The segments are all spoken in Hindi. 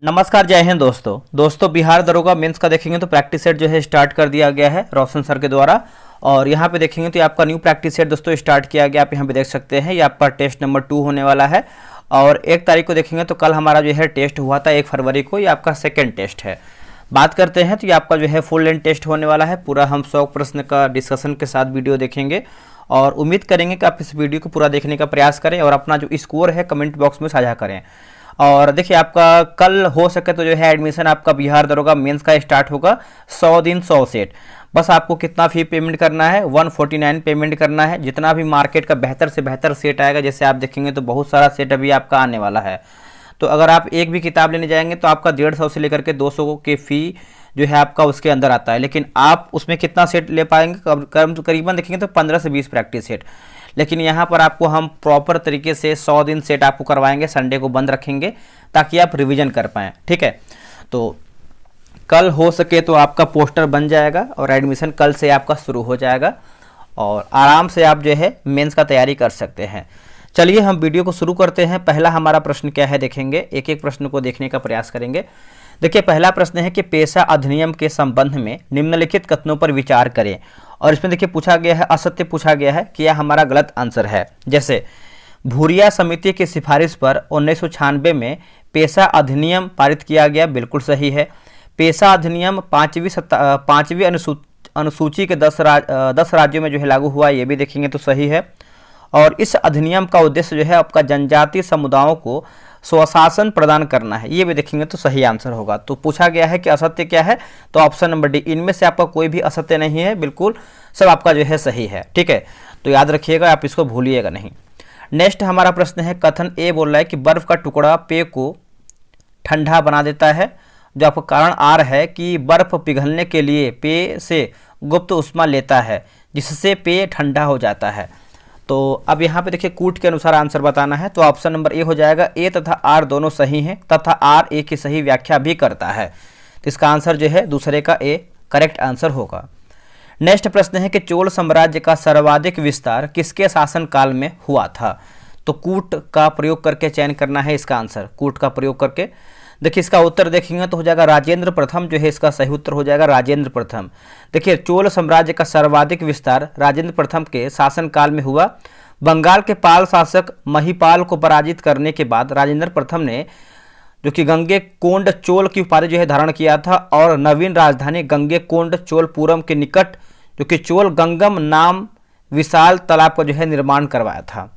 नमस्कार, जय हिंद दोस्तों बिहार दरोगा मेंस का देखेंगे तो प्रैक्टिस सेट जो है स्टार्ट कर दिया गया है रोशन सर के द्वारा। और यहाँ पे देखेंगे तो ये आपका न्यू प्रैक्टिस सेट दोस्तों स्टार्ट किया गया। आप यहाँ पे देख सकते हैं ये आपका टेस्ट नंबर 2 होने वाला है। और 1 तारीख को देखेंगे तो कल हमारा जो है टेस्ट हुआ था 1 फरवरी को, ये आपका सेकेंड टेस्ट है। बात करते हैं तो ये आपका जो है फुल लेंथ टेस्ट होने वाला है। पूरा हम 100 प्रश्न का डिस्कशन के साथ वीडियो देखेंगे और उम्मीद करेंगे कि आप इस वीडियो को पूरा देखने का प्रयास करें और अपना जो स्कोर है कमेंट बॉक्स में साझा करें। और देखिए आपका कल हो सके तो जो है एडमिशन आपका बिहार दरोगा मेंस का स्टार्ट होगा। 100 दिन 100 सेट। बस आपको कितना फी पेमेंट करना है, 149 पेमेंट करना है। जितना भी मार्केट का बेहतर से बेहतर सेट आएगा, जैसे आप देखेंगे तो बहुत सारा सेट अभी आपका आने वाला है। तो अगर आप एक भी किताब लेने जाएंगे तो आपका 150 से लेकर के 200 की फ़ी जो है आपका उसके अंदर आता है। लेकिन आप उसमें कितना सेट ले पाएंगे, करीबन देखेंगे तो 15 से 20 प्रैक्टिस सेट। लेकिन यहाँ पर आपको हम प्रॉपर तरीके से 100 दिन सेट आपको करवाएंगे, संडे को बंद रखेंगे ताकि आप रिवीजन कर पाएँ। ठीक है, तो कल हो सके तो आपका पोस्टर बन जाएगा और एडमिशन कल से आपका शुरू हो जाएगा और आराम से आप जो है मेंस का तैयारी कर सकते हैं। चलिए हम वीडियो को शुरू करते हैं। पहला हमारा प्रश्न क्या है देखेंगे, एक एक प्रश्न को देखने का प्रयास करेंगे। देखिए पहला प्रश्न है कि पेशा अधिनियम के संबंध में निम्नलिखित कथनों पर विचार करें। और इसमें देखिए पूछा गया है, असत्य पूछा गया है कि यह हमारा गलत आंसर है। जैसे भूरिया समिति की सिफारिश पर 1996 में पेशा अधिनियम पारित किया गया, बिल्कुल सही है। पेशा अधिनियम पांचवी अनुसूची के 10 राज्यों में जो है लागू हुआ, ये भी देखेंगे तो सही है। और इस अधिनियम का उद्देश्य जो है आपका जनजातीय समुदायों को स्वशासन प्रदान करना है, ये भी देखेंगे तो सही आंसर होगा। तो पूछा गया है कि असत्य क्या है, तो ऑप्शन नंबर डी। इनमें से आपका कोई भी असत्य नहीं है, बिल्कुल सब आपका जो है सही है। ठीक है, तो याद रखिएगा, आप इसको भूलिएगा नहीं। नेक्स्ट हमारा प्रश्न है, कथन ए बोल रहा है कि बर्फ का टुकड़ा पेय को ठंडा बना देता है। जो आपका कारण आर है कि बर्फ पिघलने के लिए पेय से गुप्त उष्मा लेता है, जिससे पेय ठंडा हो जाता है। तो अब यहाँ पे देखिए कूट के अनुसार आंसर बताना है, तो ऑप्शन नंबर ए हो जाएगा। ए तथा आर दोनों सही हैं तथा आर ए की सही व्याख्या भी करता है, तो इसका आंसर जो है दूसरे का ए करेक्ट आंसर होगा। नेक्स्ट प्रश्न है कि चोल साम्राज्य का सर्वाधिक विस्तार किसके शासनकाल में हुआ था। तो कूट का प्रयोग करके चयन करना है इसका आंसर, कूट का प्रयोग करके। देखिए इसका उत्तर देखेंगे तो हो जाएगा राजेंद्र प्रथम, जो है इसका सही उत्तर हो जाएगा राजेंद्र प्रथम। देखिए चोल साम्राज्य का सर्वाधिक विस्तार राजेंद्र प्रथम के शासनकाल में हुआ। बंगाल के पाल शासक महिपाल को पराजित करने के बाद राजेंद्र प्रथम ने जो कि गंगेकोंड चोल की उपाधि जो है धारण किया था और नवीन राजधानी गंगेकोंड चोलपुरम के निकट जो कि चोल गंगम नाम विशाल तालाब का जो है निर्माण करवाया था।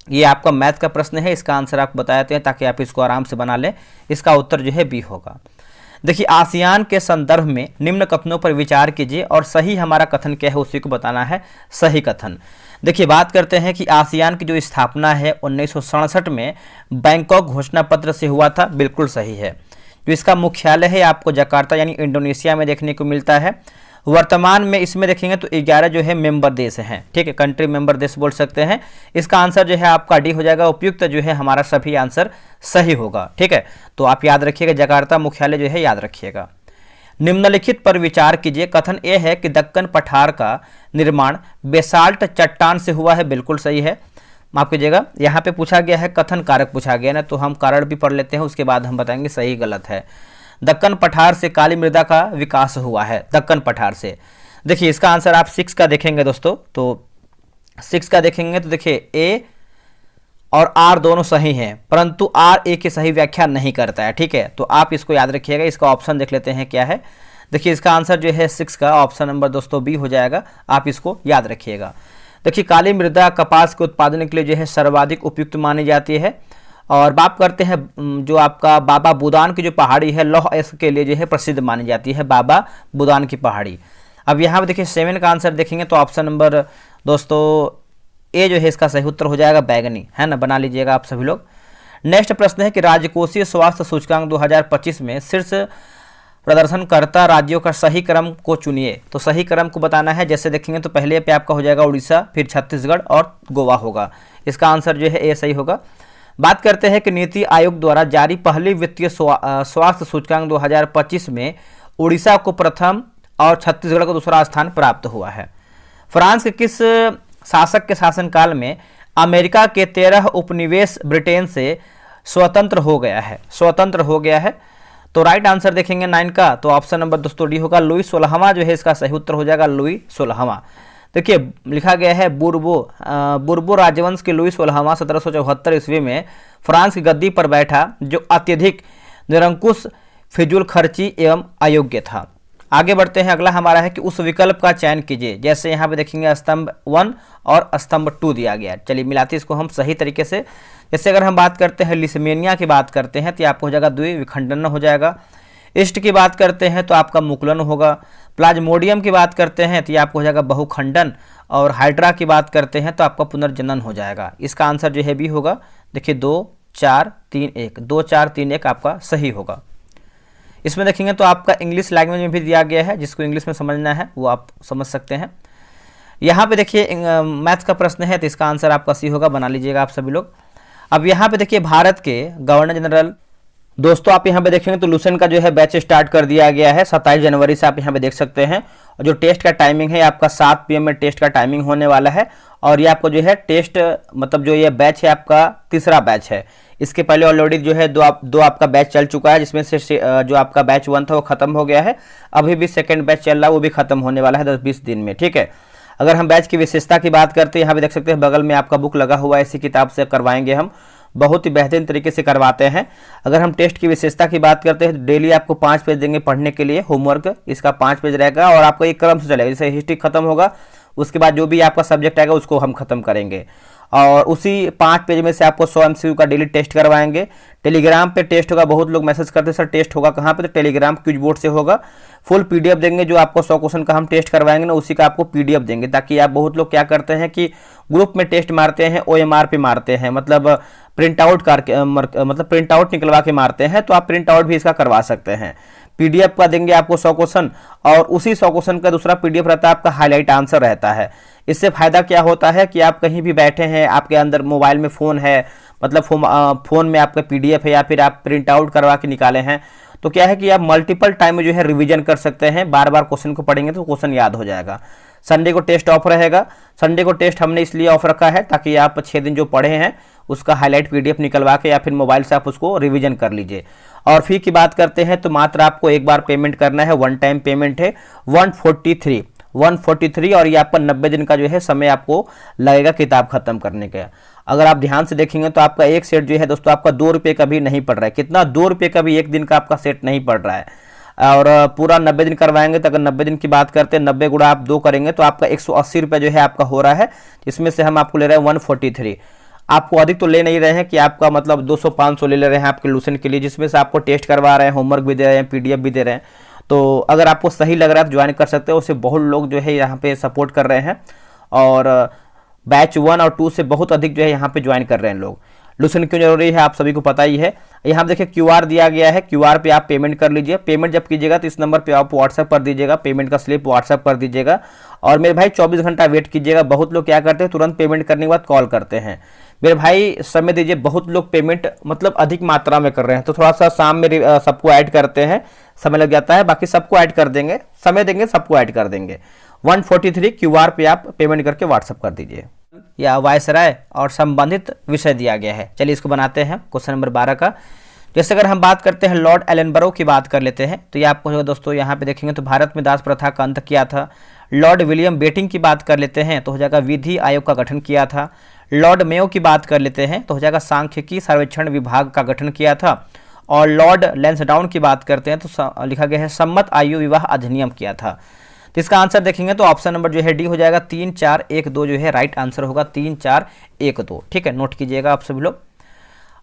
ये आपका मैथ का प्रश्न है, इसका आंसर आपको बताते हैं ताकि आप इसको आराम से बना लें। इसका उत्तर जो है बी होगा। देखिए आसियान के संदर्भ में निम्न कथनों पर विचार कीजिए और सही हमारा कथन क्या है उसी को बताना है, सही कथन। देखिए बात करते हैं कि आसियान की जो स्थापना है 1967 में बैंकॉक घोषणा पत्र से हुआ था, बिल्कुल सही है। जो इसका मुख्यालय है आपको जकार्ता यानी इंडोनेशिया में देखने को मिलता है। वर्तमान में इसमें देखेंगे तो 11 जो है मेंबर देश हैं। ठीक है, कंट्री मेंबर देश बोल सकते हैं। इसका आंसर जो है आपका डी हो जाएगा। उपयुक्त जो है हमारा सभी आंसर सही होगा। ठीक है, तो आप याद रखिएगा जकार्ता मुख्यालय जो है याद रखिएगा। निम्नलिखित पर विचार कीजिए। कथन ए है कि दक्कन पठार का निर्माण बेसाल्ट चट्टान से हुआ है, बिल्कुल सही है। माफ कीजिएगा, यहाँ पे पूछा गया है कथन कारक पूछा गया ना, तो हम कारण भी पढ़ लेते हैं, उसके बाद हम बताएंगे सही गलत है। दक्कन पठार से काली मृदा का विकास हुआ है, दक्कन पठार से। देखिए इसका आंसर आप 6 का देखेंगे दोस्तों, तो 6 का देखेंगे तो देखिए ए और आर दोनों सही हैं, परंतु आर ए की सही व्याख्या नहीं करता है। ठीक है, तो आप इसको याद रखिएगा। इसका ऑप्शन देख लेते हैं क्या है। देखिए इसका आंसर जो है 6 का ऑप्शन नंबर दोस्तों बी हो जाएगा, आप इसको याद रखिएगा। देखिए काली मृदा कपास के उत्पादन के लिए जो है सर्वाधिक उपयुक्त मानी जाती है। और बात करते हैं जो आपका बाबा बुदान की जो पहाड़ी है लौह अयस्क के लिए जो है प्रसिद्ध मानी जाती है, बाबा बुदान की पहाड़ी। अब यहाँ पे देखिए 7 का आंसर देखेंगे तो ऑप्शन नंबर दोस्तों ए जो है इसका सही उत्तर हो जाएगा बैगनी, है ना, बना लीजिएगा आप सभी लोग। नेक्स्ट प्रश्न है कि राजकोषीय स्वास्थ्य सूचकांक 2025 में शीर्ष प्रदर्शनकर्ता राज्यों का सही क्रम को चुनिए। तो सही क्रम को बताना है। जैसे देखेंगे तो पहले पे आपका हो जाएगा उड़ीसा, फिर छत्तीसगढ़ और गोवा होगा। इसका आंसर जो है ए सही होगा। बात करते हैं कि नीति आयोग द्वारा जारी पहली वित्तीय स्वास्थ्य सूचकांक 2025 में उड़ीसा को प्रथम और छत्तीसगढ़ को दूसरा स्थान प्राप्त हुआ है। फ्रांस के किस शासक के शासनकाल में अमेरिका के 13 उपनिवेश ब्रिटेन से स्वतंत्र हो गया है, स्वतंत्र हो गया है। तो राइट आंसर देखेंगे 9 का, तो ऑप्शन नंबर दोस्तों डी होगा। लुई 16वां जो है इसका सही उत्तर हो जाएगा, लुई 16वां। देखिए लिखा गया है बुर्बो राजवंश के लुई 16वां 1774 ईस्वी में फ्रांस की गद्दी पर बैठा, जो अत्यधिक निरंकुश, फिजूल खर्ची एवं अयोग्य था। आगे बढ़ते हैं, अगला हमारा है कि उस विकल्प का चयन कीजिए। जैसे यहाँ पे देखेंगे स्तंभ 1 और स्तंभ 2 दिया गया। चलिए मिलाते इसको हम सही तरीके से। जैसे अगर हम बात करते हैं लिसमेनिया की बात करते हैं तो आपको हो जाएगा द्विविखंडन हो जाएगा। इष्ट की बात करते हैं तो आपका मुकुलन होगा। प्लाज्मोडियम की बात करते हैं तो ये आपको हो जाएगा बहुखंडन। और हाइड्रा की बात करते हैं तो आपका पुनर्जनन हो जाएगा। इसका आंसर जो है बी होगा। देखिए 2 4 3 1, 2 4 3 1 आपका सही होगा। इसमें देखेंगे तो आपका इंग्लिश लैंग्वेज में भी दिया गया है, जिसको इंग्लिश में समझना है वो आप समझ सकते हैं। यहाँ पे देखिए मैथ्स का प्रश्न है तो इसका आंसर आपका सी होगा, बना लीजिएगा आप सभी लोग। अब यहाँ पे देखिए भारत के गवर्नर जनरल, दोस्तों आप यहाँ पे देखेंगे तो लुसेंट का जो है बैच स्टार्ट कर दिया गया है 27 जनवरी से, आप यहाँ पे देख सकते हैं। और जो टेस्ट का टाइमिंग है आपका 7 PM में टेस्ट का टाइमिंग होने वाला है। और ये आपको जो है टेस्ट मतलब जो ये बैच है आपका तीसरा बैच है। इसके पहले ऑलरेडी जो है दो आपका बैच चल चुका है, जिसमें से जो आपका बैच 1 था वो खत्म हो गया है। अभी भी सेकंड बैच चल रहा है, वो भी खत्म होने वाला है 10-20 दिन में, ठीक है। अगर हम बैच की विशेषता की बात करते हैं, यहाँ पे देख सकते हैं बगल में आपका बुक लगा हुआ है, इसी किताब से करवाएंगे हम, बहुत ही बेहतरीन तरीके से करवाते हैं। अगर हम टेस्ट की विशेषता की बात करते हैं तो डेली आपको 5 पेज देंगे पढ़ने के लिए, होमवर्क इसका 5 पेज रहेगा। और आपको एक क्रम से चलेगा, जैसे हिस्ट्री खत्म होगा उसके बाद जो भी आपका सब्जेक्ट आएगा उसको हम खत्म करेंगे। और उसी 5 पेज में से आपको 100 MCQ का डेली टेस्ट करवाएंगे। टेलीग्राम पे टेस्ट होगा, बहुत लोग मैसेज करते हैं सर टेस्ट होगा कहाँ पे, तो टेलीग्राम क्विज बोर्ड से होगा। फुल PDF देंगे, जो आपको 100 क्वेश्चन का हम टेस्ट करवाएंगे ना उसी का आपको PDF देंगे, ताकि आप, बहुत लोग क्या करते हैं कि ग्रुप में टेस्ट मारते हैं, OMR पे मारते हैं, मतलब प्रिंट आउट करके मतलब प्रिंट आउट निकलवा के मारते हैं। तो आप प्रिंट आउट भी इसका करवा सकते हैं। PDF का देंगे आपको 100 क्वेश्चन, और उसी 100 क्वेश्चन का दूसरा PDF रहता है आपका हाईलाइट आंसर रहता है। इससे फायदा क्या होता है कि आप कहीं भी बैठे हैं, आपके अंदर मोबाइल में फ़ोन है, मतलब फ़ोन में आपका PDF है, या फिर आप प्रिंट आउट करवा के निकाले हैं, तो क्या है कि आप मल्टीपल टाइम में जो है रिवीजन कर सकते हैं। बार बार क्वेश्चन को पढ़ेंगे तो क्वेश्चन याद हो जाएगा। संडे को टेस्ट ऑफ रहेगा। संडे को टेस्ट हमने इसलिए ऑफ रखा है ताकि आप 6 दिन जो पढ़े हैं उसका हाईलाइट PDF निकलवा के या फिर मोबाइल से आप उसको रिवीजन कर लीजिए। और फी की बात करते हैं तो मात्र आपको एक बार पेमेंट करना है, वन टाइम पेमेंट है 143, और ये आपका 90 दिन का जो है समय आपको लगेगा किताब खत्म करने का। अगर आप ध्यान से देखेंगे तो आपका एक सेट जो है दोस्तों आपका 2 रुपये का भी नहीं पड़ रहा है। कितना, 2 रुपये का भी एक दिन का आपका सेट नहीं पड़ रहा है। और पूरा 90 दिन करवाएंगे तो अगर 90 दिन की बात करते हैं, 90 गुणा आप 2 करेंगे तो आपका 180 रुपये जो है आपका हो रहा है। इसमें से हम आपको ले रहे हैं 143। आपको अधिक तो ले नहीं रहे हैं कि आपका मतलब 200-500 ले रहे हैं आपके लुसेंट के लिए, जिसमें से आपको टेस्ट करवा रहे हैं, होमवर्क भी दे रहे हैं, PDF भी दे रहे हैं। तो अगर आपको सही लग रहा है तो ज्वाइन कर सकते हो। उससे बहुत लोग जो है यहाँ पे सपोर्ट कर रहे हैं, और बैच 1 और 2 से बहुत अधिक जो है यहाँ पे ज्वाइन कर रहे हैं लोग। लुसेंट क्यों जरूरी है आप सभी को पता ही है। यहाँ देखिए QR दिया गया है, QR पे आप पेमेंट कर लीजिए। पेमेंट जब कीजिएगा तो इस नंबर पे आप व्हाट्सएप कर दीजिएगा, पेमेंट का स्लिप व्हाट्सएप कर दीजिएगा। और मेरे भाई 24 घंटा वेट कीजिएगा। बहुत लोग क्या करते हैं, तुरंत पेमेंट करने के बाद कॉल करते हैं। मेरे भाई समय दीजिए, बहुत लोग पेमेंट मतलब अधिक मात्रा में कर रहे हैं, तो थोड़ा सा शाम में सबको ऐड करते हैं, समय लग जाता है। बाकी सबको ऐड कर देंगे, समय देंगे सबको ऐड कर देंगे। 143 QR पे आप पेमेंट करके व्हाट्सएप कर दीजिए। या वायसराय और संबंधित विषय दिया गया है। चलिए इसको बनाते हैं क्वेश्चन नंबर 12 का। जैसे अगर हम बात करते हैं लॉर्ड एलनबरो की बात कर लेते हैं, तो ये आपको दोस्तों यहाँ पे देखेंगे तो भारत में दास प्रथा का अंत किया था। लॉर्ड विलियम बेटिंग की बात कर लेते हैं तो हो जाएगा विधि आयोग का गठन किया था। लॉर्ड मेयो की बात कर लेते हैं तो हो जाएगा सांख्यिकी सर्वेक्षण विभाग का गठन किया था। और लॉर्ड लैंसडाउन की बात करते हैं तो लिखा गया है सम्मत आयु विवाह अधिनियम किया था। तो इसका आंसर देखेंगे तो ऑप्शन नंबर जो है डी हो जाएगा। 3 4 1 2 जो है राइट आंसर होगा, 3 4 1 2, ठीक है, नोट कीजिएगा आप सभी लोग।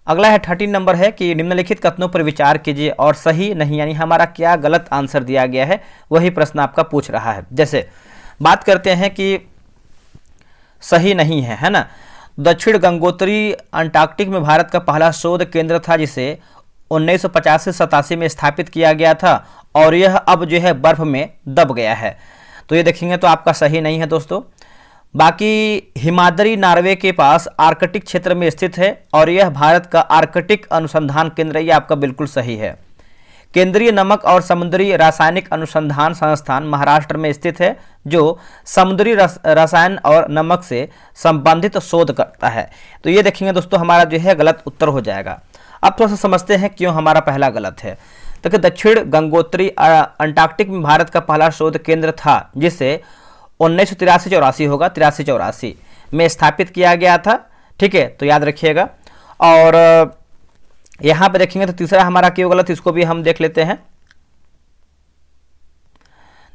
अगला है 13 नंबर है कि निम्नलिखित कथनों पर विचार कीजिए और सही नहीं, यानी हमारा क्या गलत आंसर दिया गया है वही प्रश्न आपका पूछ रहा है। जैसे बात करते हैं कि सही नहीं है ना, दक्षिण गंगोत्री अंटार्कटिक में भारत का पहला शोध केंद्र था, जिसे 1950 से 87 में स्थापित किया गया था, और यह अब जो है बर्फ में दब गया है। तो ये देखेंगे तो आपका सही नहीं है दोस्तों। बाकी हिमाद्री नॉर्वे के पास आर्कटिक क्षेत्र में स्थित है, और यह भारत का आर्कटिक अनुसंधान केंद्र, ये आपका बिल्कुल सही है। केंद्रीय नमक और समुद्री रासायनिक अनुसंधान संस्थान महाराष्ट्र में स्थित है, जो समुद्री रसायन और नमक से संबंधित शोध करता है। तो ये देखेंगे दोस्तों हमारा जो है गलत उत्तर हो जाएगा। अब थोड़ा सा समझते हैं क्यों हमारा पहला गलत है। देखिए दक्षिण गंगोत्री अंटार्कटिक में भारत का पहला शोध केंद्र था, जिसे 1983-84 होगा, 83-84 में स्थापित किया गया था। ठीक है, तो याद रखिएगा। और यहाँ पे देखेंगे तो तीसरा हमारा क्यों गलत, इसको भी हम देख लेते हैं।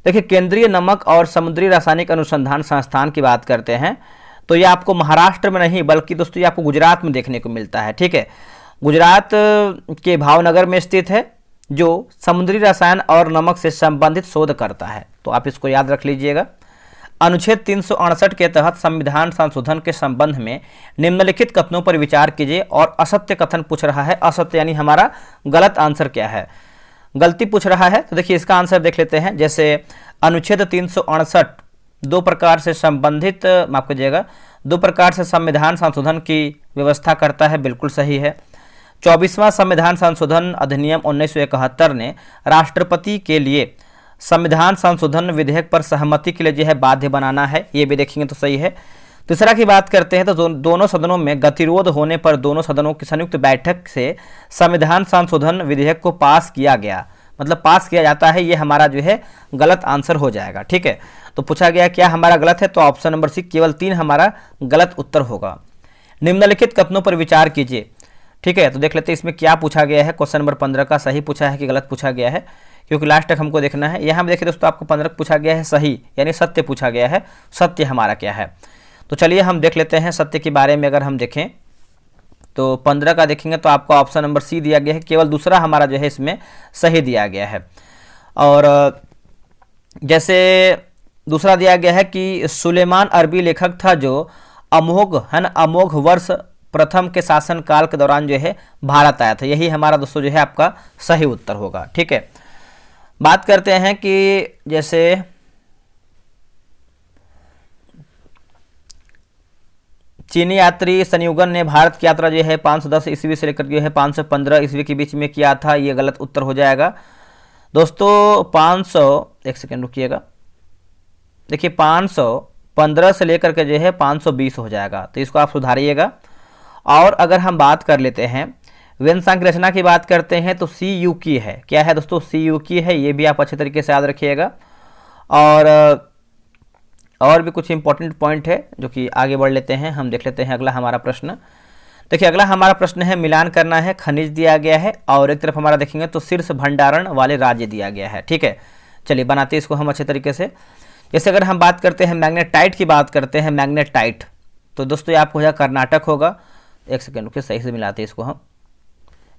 देखिए केंद्रीय नमक और समुद्री रासायनिक अनुसंधान संस्थान की बात करते हैं तो ये आपको महाराष्ट्र में नहीं बल्कि दोस्तों ये आपको गुजरात में देखने को मिलता है। ठीक है, गुजरात के भावनगर में स्थित है, जो समुद्री रसायन और नमक से संबंधित शोध करता है। तो आप इसको याद रख लीजिएगा। अनुच्छेद 368 के तहत संविधान संशोधन के संबंध में निम्नलिखित कथनों पर विचार कीजिए और असत्य कथन पूछ रहा है। असत्य यानी हमारा गलत आंसर क्या है, गलती पूछ रहा है। तो देखिए इसका आंसर देख लेते हैं। जैसे अनुच्छेद 368 दो प्रकार से संबंधित, माफ कीजिएगा, दो प्रकार से संविधान संशोधन की व्यवस्था करता है, बिल्कुल सही है। 24वां संविधान संशोधन अधिनियम 1971 ने राष्ट्रपति के लिए संविधान संशोधन विधेयक पर सहमति के लिए जो है बाध्य बनाना है, ये भी देखेंगे तो सही है। तीसरा की बात करते हैं तो दोनों सदनों में गतिरोध होने पर दोनों सदनों की संयुक्त बैठक से संविधान संशोधन विधेयक को पास किया गया, मतलब पास किया जाता है, ये हमारा जो है गलत आंसर हो जाएगा। ठीक है, तो पूछा गया क्या हमारा गलत है, तो ऑप्शन नंबर सी केवल 3 हमारा गलत उत्तर होगा। निम्नलिखित कथनों पर विचार कीजिए। ठीक है, तो देख लेते हैं इसमें क्या पूछा गया है। क्वेश्चन नंबर 15 का सही पूछा है कि गलत पूछा गया है, क्योंकि लास्ट तक हमको देखना है। यहाँ देखिए दोस्तों आपको 15 पूछा गया है सही, यानी सत्य पूछा गया है। सत्य हमारा क्या है, तो चलिए हम देख लेते हैं सत्य के बारे में। अगर हम देखें तो 15 का देखेंगे तो आपको ऑप्शन नंबर सी दिया गया है, केवल दूसरा हमारा जो है इसमें सही दिया गया है। और जैसे दूसरा दिया गया है कि सुलेमान अरबी लेखक था जो अमोघ है ना, अमोघ वर्ष प्रथम के शासन काल के दौरान जो है भारत आया था, यही हमारा दोस्तों जो है आपका सही उत्तर होगा। ठीक है, बात करते हैं कि जैसे चीनी यात्री संयुगन ने भारत की यात्रा जो है 510 ईस्वी से लेकर जो है 515 ईस्वी के बीच में किया था, ये गलत उत्तर हो जाएगा दोस्तों। 500, एक सेकेंड रुकिएगा, देखिए 515 से लेकर के जो है 520 हो जाएगा, तो इसको आप सुधारिएगा। और अगर हम बात कर लेते हैं व्यंग्यांक रचना की बात करते हैं तो सी यू की है, क्या है दोस्तों, सी यू की है, ये भी आप अच्छे तरीके से याद रखिएगा। और भी कुछ इंपॉर्टेंट पॉइंट है जो कि आगे बढ़ लेते हैं, हम देख लेते हैं अगला हमारा प्रश्न। देखिए अगला हमारा प्रश्न है मिलान करना है, खनिज दिया गया है और एक तरफ हमारा देखेंगे तो शीर्ष भंडारण वाले राज्य दिया गया है। ठीक है, चलिए बनाते हैं इसको हम अच्छे तरीके से। जैसे अगर हम बात करते हैं मैग्नेटाइट की बात करते हैं, मैग्नेटाइट तो दोस्तों ये आपको हो जाएगा कर्नाटक होगा। एक सेकेंड रुकिए, सही से मिलाते हैं इसको हम,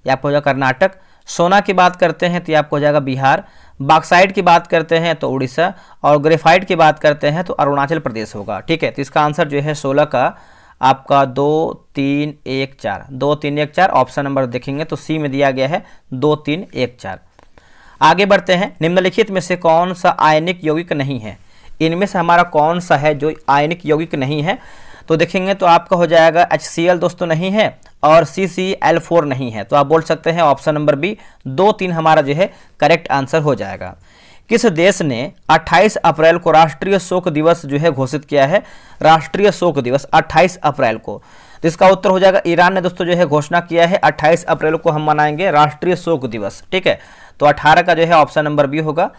ये आपको हो जाएगा कर्नाटक। सोना की बात करते हैं तो ये आपको हो जाएगा बिहार। बॉक्साइट की बात करते हैं तो उड़ीसा, और ग्रेफाइट की बात करते हैं तो अरुणाचल प्रदेश होगा। ठीक है, तो इसका आंसर जो है 16 का आपका 2, 3, 1, 4, 2, 3, 1, 4 ऑप्शन नंबर देखेंगे तो सी में दिया गया है 2, 3, 1, 4। आगे बढ़ते हैं, निम्नलिखित में से कौन सा आयनिक यौगिक नहीं है, इनमें से हमारा कौन सा है जो आयनिक यौगिक नहीं है, तो देखेंगे तो आपका हो जाएगा HCl दोस्तों नहीं है और CCl4 नहीं है, तो आप बोल सकते हैं ऑप्शन नंबर बी 2, 3 हमारा जो है करेक्ट आंसर हो जाएगा। किस देश ने 28 अप्रैल को राष्ट्रीय शोक दिवस जो है घोषित किया है, राष्ट्रीय शोक दिवस 28 अप्रैल को, तो इसका उत्तर हो जाएगा ईरान ने दोस्तों जो है घोषणा किया है 28 अप्रैल को हम मनाएंगे राष्ट्रीय शोक दिवस। ठीक है, तो 18 का जो है ऑप्शन नंबर बी होगा।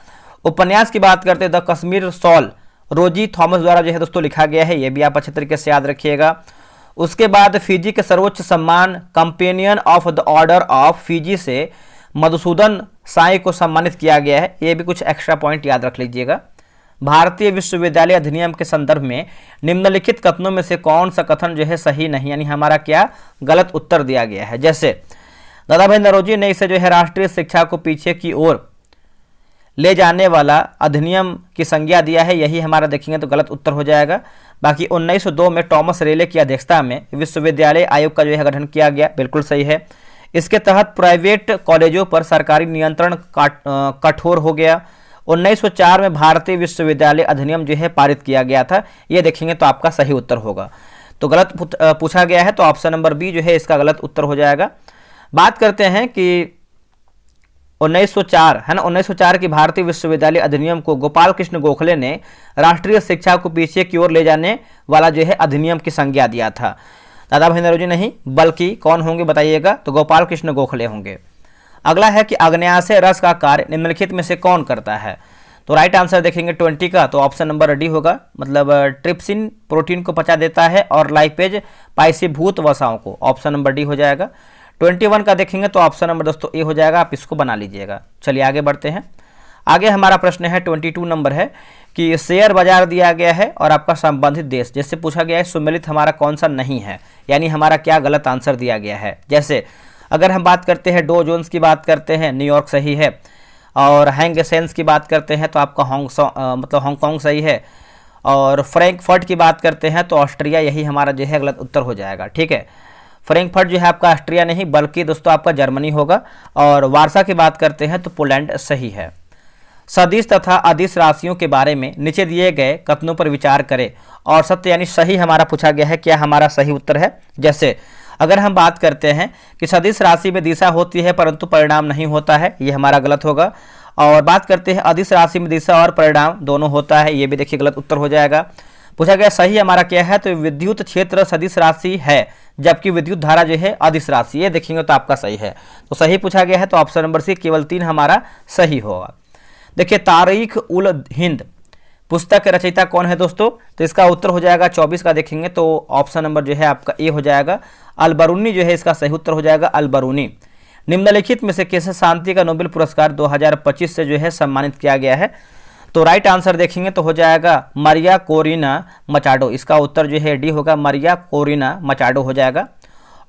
उपन्यास की बात करते हैं द कश्मीर शॉल रोजी थॉमस द्वारा जो है दोस्तों लिखा गया है, ये भी आप अच्छे तरीके से याद रखिएगा। उसके बाद फिजी के सर्वोच्च सम्मान companion of the order of Fiji से मधुसूदन साई को सम्मानित किया गया है, ये भी कुछ एक्स्ट्रा पॉइंट याद रख लीजिएगा। भारतीय विश्वविद्यालय अधिनियम के संदर्भ में निम्नलिखित कथनों में से कौन सा कथन जो है सही नहीं, यानी हमारा क्या गलत उत्तर दिया गया है। जैसे दादा भाई नौरोजी ने इसे जो है राष्ट्रीय शिक्षा को पीछे की ओर ले जाने वाला अधिनियम की संज्ञा दिया है, यही हमारा देखेंगे तो गलत उत्तर हो जाएगा। बाकी 1902 में टॉमस रेले की अध्यक्षता में विश्वविद्यालय आयोग का जो है गठन किया गया, बिल्कुल सही है। इसके तहत प्राइवेट कॉलेजों पर सरकारी नियंत्रण कठोर हो गया। 1904 में भारतीय विश्वविद्यालय अधिनियम जो है पारित किया गया था, ये देखेंगे तो आपका सही उत्तर होगा। तो गलत पूछा गया है तो ऑप्शन नंबर बी जो है इसका गलत उत्तर हो जाएगा। बात करते हैं कि 1904 है ना, 1904 की भारतीय विश्वविद्यालय अधिनियम को गोपाल कृष्ण गोखले ने राष्ट्रीय शिक्षा को पीछे की ओर ले जाने वाला जो है अधिनियम की संज्ञा दिया था। दादा भाई नौरोजी नहीं, बल्कि कौन होंगे बताइएगा, तो गोपाल कृष्ण गोखले होंगे। अगला है कि अग्न्याशय रस का कार्य निम्नलिखित में से कौन करता है। तो राइट आंसर देखेंगे 20 का, तो ऑप्शन नंबर डी होगा, मतलब ट्रिप्सिन प्रोटीन को पचा देता है और लाइपेज पाइसीभूत वसाओं को, ऑप्शन नंबर डी हो जाएगा। 21 का देखेंगे तो ऑप्शन नंबर दोस्तों ए हो जाएगा, आप इसको बना लीजिएगा। चलिए आगे बढ़ते हैं। आगे हमारा प्रश्न है 22 नंबर है कि शेयर बाजार दिया गया है और आपका संबंधित देश जैसे पूछा गया है, सुमेलित हमारा कौन सा नहीं है, यानी हमारा क्या गलत आंसर दिया गया है। जैसे अगर हम बात करते हैं डो जोन्स की बात करते हैं, न्यूयॉर्क सही है, और हैंग सेंस की बात करते हैं तो आपका हांगकांग सही है, और फ्रैंकफर्ट की बात करते हैं तो ऑस्ट्रिया, यही हमारा जो है गलत उत्तर हो जाएगा। ठीक है, फ्रैंकफर्ट जो है आपका ऑस्ट्रिया नहीं बल्कि दोस्तों आपका जर्मनी होगा, और वार्सा की बात करते हैं तो पोलैंड सही है। सदिश तथा अदिश राशियों के बारे में नीचे दिए गए कथनों पर विचार करें और सत्य यानी सही हमारा पूछा गया है, क्या हमारा सही उत्तर है। जैसे अगर हम बात करते हैं कि सदिश राशि में दिशा होती है परंतु परिणाम नहीं होता है, ये हमारा गलत होगा। और बात करते हैं अदिश राशि में दिशा और परिणाम दोनों होता है, ये भी देखिए गलत उत्तर हो जाएगा। पूछा गया सही हमारा क्या है, तो विद्युत क्षेत्र सदिश राशि है जबकि विद्युत धारा जो है अदिश राशि, ये देखेंगे तो आपका सही है। तो सही पूछा गया है तो ऑप्शन नंबर सी केवल 3 हमारा सही होगा। देखिए तारीख उल हिंद पुस्तक के रचयिता कौन है दोस्तों, तो इसका उत्तर हो जाएगा 24 का देखेंगे तो ऑप्शन नंबर जो है आपका ए हो जाएगा, अल-बरूनी जो है इसका सही उत्तर हो जाएगा, अल-बरूनी। निम्नलिखित में से किसे शांति का नोबेल पुरस्कार 2025 से जो है सम्मानित किया गया है, तो राइट आंसर देखेंगे तो हो जाएगा मारिया कोरिना मचाडो, इसका उत्तर जो है डी होगा, मारिया कोरिना मचाडो हो जाएगा।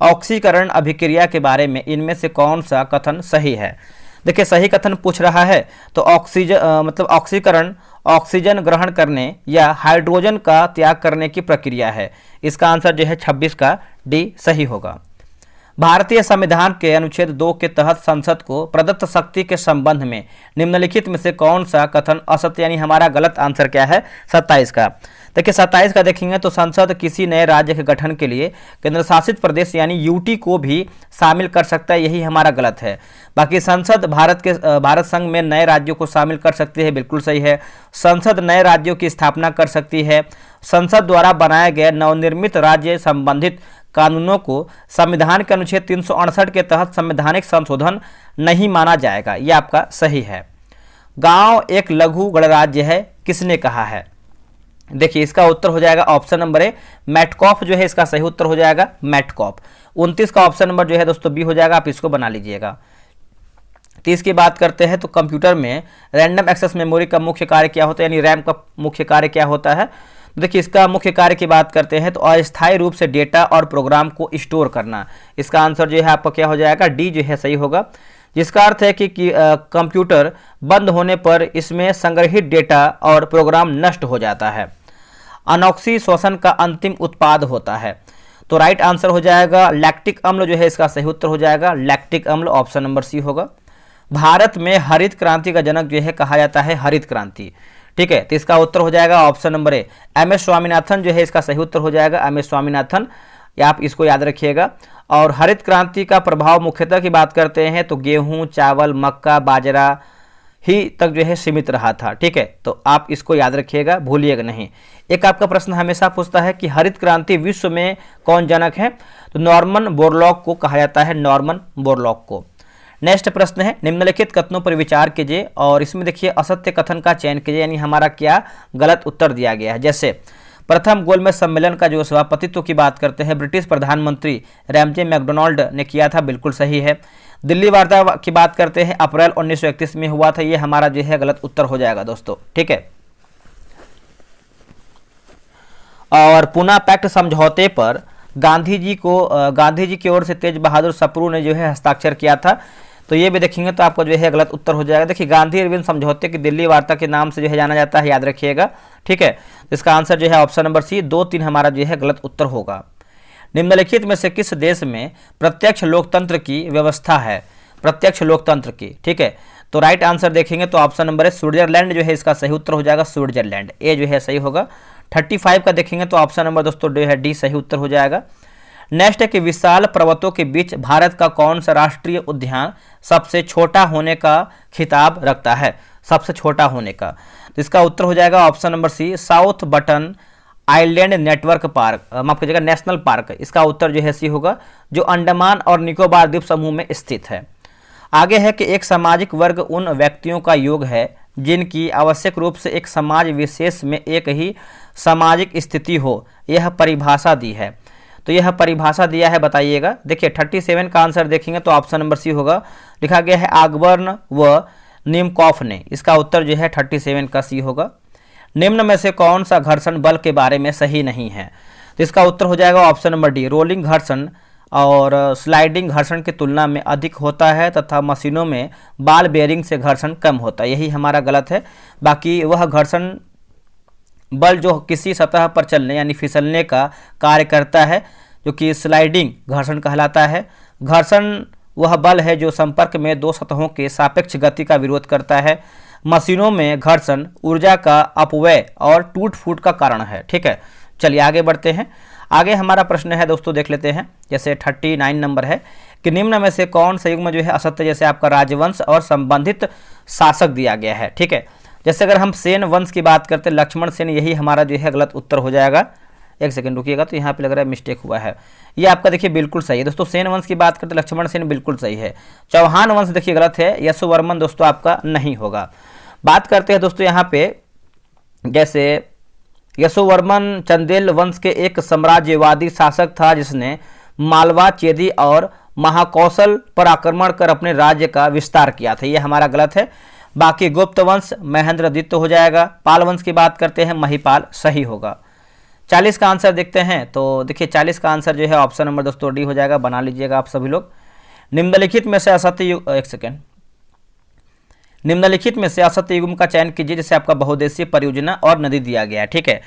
ऑक्सीकरण अभिक्रिया के बारे में इनमें से कौन सा कथन सही है। देखिए सही कथन पूछ रहा है तो ऑक्सीकरण ऑक्सीजन ग्रहण करने या हाइड्रोजन का त्याग करने की प्रक्रिया है, इसका आंसर जो है 26 का डी सही होगा। भारतीय संविधान के अनुच्छेद 2 के तहत संसद को प्रदत्त शक्ति के संबंध में निम्नलिखित में से कौन सा कथन असत्य, यानी हमारा गलत आंसर क्या है 27 का। देखिए 27 का देखेंगे तो संसद किसी नए राज्य के गठन के लिए केंद्र शासित प्रदेश यानी यूटी को भी शामिल कर सकता है, यही हमारा गलत है। बाकी संसद भारत संघ में नए राज्यों को शामिल कर सकती है, बिल्कुल सही है। संसद नए राज्यों की स्थापना कर सकती है। संसद द्वारा बनाए गए नवनिर्मित राज्य संबंधित कानूनों को संविधान के अनुच्छेद 368 के तहत संवैधानिक संशोधन नहीं माना जाएगा, यह आपका सही है। गांव एक लघु गणराज्य है, किसने कहा है। देखिए इसका उत्तर हो जाएगा ऑप्शन नंबर ए, मैटकॉफ जो है इसका सही उत्तर हो जाएगा, मैटकॉफ। 29 का ऑप्शन नंबर जो है दोस्तों बी हो जाएगा, आप इसको बना लीजिएगा। 30 की बात करते हैं तो कंप्यूटर में रैंडम एक्सेस मेमोरी का मुख्य कार्य क्या होता है, यानी रैम का मुख्य कार्य क्या होता है। देखिए इसका मुख्य कार्य की बात करते हैं तो अस्थायी रूप से डेटा और प्रोग्राम को स्टोर करना, इसका आंसर जो है आपका क्या हो जाएगा, डी जो है सही होगा। जिसका अर्थ है कि कंप्यूटर बंद होने पर इसमें संग्रहित डेटा और प्रोग्राम नष्ट हो जाता है। अनॉक्सी श्वसन का अंतिम उत्पाद होता है, तो राइट आंसर हो जाएगा लैक्टिक अम्ल जो है इसका सही उत्तर हो जाएगा, लैक्टिक अम्ल, ऑप्शन नंबर सी होगा। भारत में हरित क्रांति का जनक जो है कहा जाता है हरित क्रांति, ठीक है, तो इसका उत्तर हो जाएगा option number A, M S Swaminathan जो है इसका सही उत्तर हो जाएगा, एम एस स्वामीनाथन, आप इसको याद रखिएगा। और हरित क्रांति का प्रभाव मुख्यतः की बात करते हैं तो गेहूं, चावल, मक्का, बाजरा ही तक जो है सीमित रहा था, ठीक है, तो आप इसको याद रखिएगा, भूलिएगा नहीं। एक आपका प्रश्न हमेशा पूछता है कि हरित क्रांति विश्व में कौन जनक है, तो नॉर्मन बोरलॉग को कहा जाता है, नॉर्मन बोरलॉग को। नेक्स्ट प्रश्न है निम्नलिखित कथनों पर विचार कीजिए और इसमें देखिए असत्य कथन का चयन कीजिए, यानी हमारा क्या गलत उत्तर दिया गया है। जैसे प्रथम गोलमेज सम्मेलन का जो सभापतित्व की बात करते हैं ब्रिटिश प्रधानमंत्री रैमजे मैकडोनाल्ड ने किया था, बिल्कुल सही है। दिल्ली वार्ता की बात करते हैं अप्रैल 1931 में हुआ था, ये हमारा जो है गलत उत्तर हो जाएगा दोस्तों, ठीक है। और पूना पैक्ट समझौते पर गांधी जी की ओर से तेज बहादुर सप्रू ने जो है हस्ताक्षर किया था, तो ये भी देखेंगे तो आपको जो है गलत उत्तर हो जाएगा। देखिए गांधी इरविन समझौते की दिल्ली वार्ता के नाम से जो है जाना जाता है, याद रखिएगा, ठीक है। इसका आंसर जो है ऑप्शन नंबर सी, 2-3 हमारा जो है गलत उत्तर होगा। निम्नलिखित में से किस देश में प्रत्यक्ष लोकतंत्र की व्यवस्था है, प्रत्यक्ष लोकतंत्र की, ठीक है, तो राइट आंसर देखेंगे तो ऑप्शन नंबर है स्विट्जरलैंड जो है इसका सही उत्तर हो जाएगा, स्विट्जरलैंड, ए जो है सही होगा। 35 का देखेंगे तो ऑप्शन नंबर दोस्तों जो है डी सही उत्तर हो जाएगा। नेक्स्ट है कि विशाल पर्वतों के बीच भारत का कौन सा राष्ट्रीय उद्यान सबसे छोटा होने का खिताब रखता है, सबसे छोटा होने का, तो इसका उत्तर हो जाएगा option number C, South Button Island network park, माफ कीजिएगा नेशनल पार्क। इसका उत्तर जो है सी होगा, जो अंडमान और निकोबार द्वीप समूह में स्थित है। आगे है कि एक सामाजिक वर्ग उन व्यक्तियों का योग है जिनकी आवश्यक रूप से एक समाज विशेष में एक ही सामाजिक स्थिति हो, यह परिभाषा दी है। तो यह परिभाषा दिया है, बताइएगा। देखिए 37 का आंसर देखेंगे तो ऑप्शन नंबर सी होगा, लिखा गया है आगबर्न व निमकॉफ ने। इसका उत्तर जो है 37 का सी होगा। निम्न में से कौन सा घर्षण बल के बारे में सही नहीं है? तो इसका उत्तर हो जाएगा ऑप्शन नंबर डी, रोलिंग घर्षण और स्लाइडिंग घर्षण की तुलना में अधिक होता है तथा मशीनों में बॉल बेयरिंग से घर्षण कम होता है। यही हमारा गलत है। बाकी वह घर्षण बल जो किसी सतह पर चलने यानी फिसलने का कार्य करता है, जो कि स्लाइडिंग घर्षण कहलाता है। घर्षण वह बल है जो संपर्क में दो सतहों के सापेक्ष गति का विरोध करता है। मशीनों में घर्षण ऊर्जा का अपव्यय और टूट फूट का कारण है। ठीक है, चलिए आगे बढ़ते हैं। आगे हमारा प्रश्न है दोस्तों, देख लेते हैं। जैसे 39 नंबर है कि निम्न में से कौन सा युग्म जो है असत्य, जैसे आपका राजवंश और संबंधित शासक दिया गया है। ठीक है, जैसे अगर हम सेन वंश की बात करते हैं, लक्ष्मण सेन, यही हमारा जो है गलत उत्तर हो जाएगा। एक सेकंड रुकिएगा, तो यहाँ पे लग रहा है मिस्टेक हुआ है। ये आपका देखिए बिल्कुल सही है दोस्तों। सेन वंश की बात करते लक्ष्मण सेन बिल्कुल सही है। चौहान वंश देखिए गलत है। यशोवर्मन दोस्तों आपका नहीं होगा। बात करते हैं दोस्तों यहाँ पे, जैसे यशोवर्मन चंदेल वंश के एक साम्राज्यवादी शासक था जिसने मालवा, चेदी और महाकौशल पर आक्रमण कर अपने राज्य का विस्तार किया था। ये हमारा गलत है। बाकी गुप्त वंश महेंद्रदित्य हो जाएगा। पाल वंश की बात करते हैं, महिपाल सही होगा। 40 का आंसर देखते हैं। तो देखिए 40 का आंसर जो है ऑप्शन नंबर दोस्तों डी हो जाएगा, बना लीजिएगा आप सभी लोग। निम्नलिखित में से असत्य निम्नलिखित में से असत्य युग्म का चयन कीजिए, जैसे आपका बहुउद्देशीय परियोजना और नदी दिया गया है। ठीक है,